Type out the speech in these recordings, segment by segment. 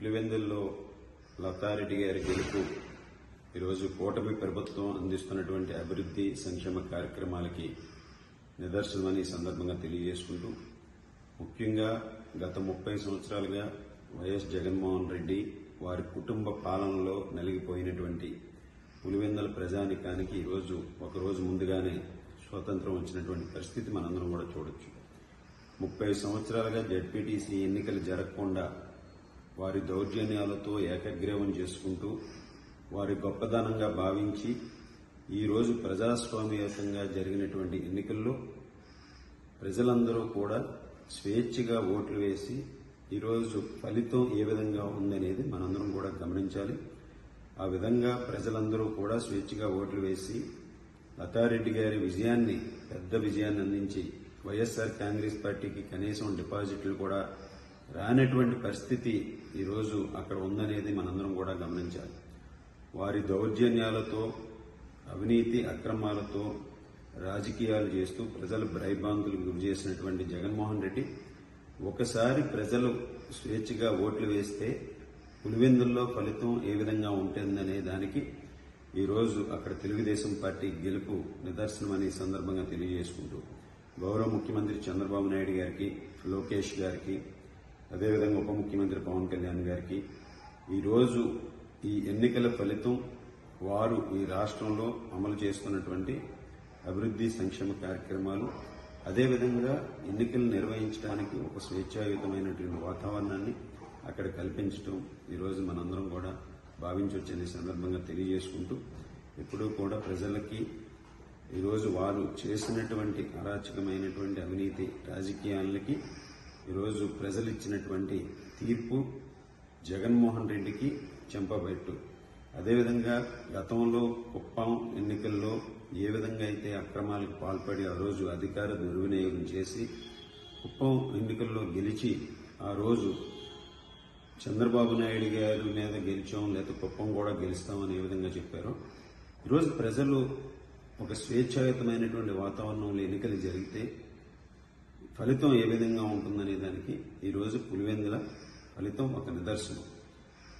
పులివెందుల్లో లతారెడ్డి గారి గెలుపు ఈరోజు కూటమి ప్రభుత్వం అందిస్తున్నటువంటి అభివృద్ధి సంక్షేమ కార్యక్రమాలకి నిదర్శనమని ఈ సందర్భంగా తెలియజేసుకుంటూ, ముఖ్యంగా గత 30 సంవత్సరాలుగా వైఎస్ జగన్మోహన్ రెడ్డి వారి కుటుంబ పాలనలో నలిగిపోయినటువంటి పులివెందుల ప్రజానికానికి ఈరోజు ఒకరోజు ముందుగానే స్వాతంత్రం వచ్చినటువంటి పరిస్థితి మనందరం కూడా చూడొచ్చు. 30 సంవత్సరాలుగా జడ్పీటీసీ ఎన్నికలు జరగకుండా వారి దౌర్జన్యాలతో ఏకగ్రీవం చేసుకుంటూ వారి గొప్పదనంగా భావించి ఈరోజు ప్రజాస్వామ్యయుతంగా జరిగినటువంటి ఎన్నికల్లో ప్రజలందరూ కూడా స్వేచ్ఛగా ఓట్లు వేసి ఈరోజు ఫలితం ఏ విధంగా ఉందనేది మనందరం కూడా గమనించాలి. ఆ విధంగా ప్రజలందరూ కూడా స్వేచ్ఛగా ఓట్లు వేసి లతారెడ్డి గారి విజయాన్ని, పెద్ద విజయాన్ని అందించి వైఎస్ఆర్ కాంగ్రెస్ పార్టీకి కనీసం డిపాజిట్లు కూడా రానటువంటి పరిస్థితి ఈరోజు అక్కడ ఉందనేది మనందరం కూడా గమనించాలి. వారి దౌర్జన్యాలతో, అవినీతి అక్రమాలతో రాజకీయాలు చేస్తూ ప్రజలు భయభ్రాంతులకు గురి చేసినటువంటి జగన్మోహన్ రెడ్డి ఒకసారి ప్రజలు స్వేచ్ఛగా ఓట్లు వేస్తే పులివెందుల్లో ఫలితం ఏ విధంగా ఉంటుందనే దానికి ఈరోజు అక్కడ తెలుగుదేశం పార్టీ గెలుపు నిదర్శనమని సందర్భంగా తెలియజేసుకుంటూ, గౌరవ ముఖ్యమంత్రి చంద్రబాబు నాయుడు గారికి, లోకేష్ గారికి, అదేవిధంగా ఉప ముఖ్యమంత్రి పవన్ కళ్యాణ్ గారికి ఈరోజు ఈ ఎన్నికల ఫలితం వారు ఈ రాష్ట్రంలో అమలు చేస్తున్నటువంటి అభివృద్ధి సంక్షేమ కార్యక్రమాలు, అదేవిధంగా ఎన్నికలు నిర్వహించడానికి ఒక స్వేచ్ఛాయుతమైనటువంటి వాతావరణాన్ని అక్కడ కల్పించడం ఈరోజు మనందరం కూడా భావించవచ్చనే సందర్భంగా తెలియజేసుకుంటూ, ఎప్పుడూ కూడా ప్రజలకి ఈరోజు వారు చేసినటువంటి అరాచకమైనటువంటి అవినీతి రాజకీయాలకి ఈరోజు ప్రజలు ఇచ్చినటువంటి తీర్పు జగన్మోహన్ రెడ్డికి చెంపబెట్టు. అదేవిధంగా గతంలో కుప్పం ఎన్నికల్లో ఏ విధంగా అయితే అక్రమాలకు పాల్పడి ఆ రోజు అధికార దుర్వినియోగం చేసి కుప్పం ఎన్నికల్లో గెలిచి ఆ రోజు చంద్రబాబు నాయుడు గారి మీద గెలిచాం, లేకపోతే కుప్పం కూడా గెలుస్తామని ఏ విధంగా చెప్పారో, ఈరోజు ప్రజలు ఒక స్వేచ్ఛాయుతమైనటువంటి వాతావరణంలో ఎన్నికలు జరిగితే ఫలితం ఏ విధంగా ఉంటుందనే దానికి ఈరోజు పులివెందుల ఫలితం ఒక నిదర్శనం.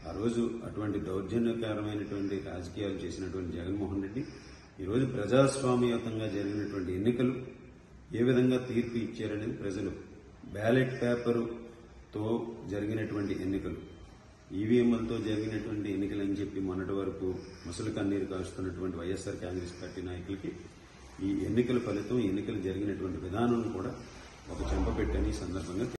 ఆ రోజు అటువంటి దౌర్జన్యకరమైనటువంటి రాజకీయాలు చేసినటువంటి జగన్మోహన్ రెడ్డి ఈరోజు ప్రజాస్వామ్యయుతంగా జరిగినటువంటి ఎన్నికలు ఏ విధంగా తీర్పు ఇచ్చారనేది ప్రజలు, బ్యాలెట్ పేపరుతో జరిగినటువంటి ఎన్నికలు, ఈవీఎంలతో జరిగినటువంటి ఎన్నికలు అని చెప్పి మొన్నటి వరకు ముసలి కన్నీరు కాస్తున్నటువంటి వైఎస్ఆర్ కాంగ్రెస్ పార్టీ నాయకులకి ఈ ఎన్నికల ఫలితం, ఎన్నికలు జరిగినటువంటి విధానం కూడా ఒక చెంపపెట్టని సందర్భంగా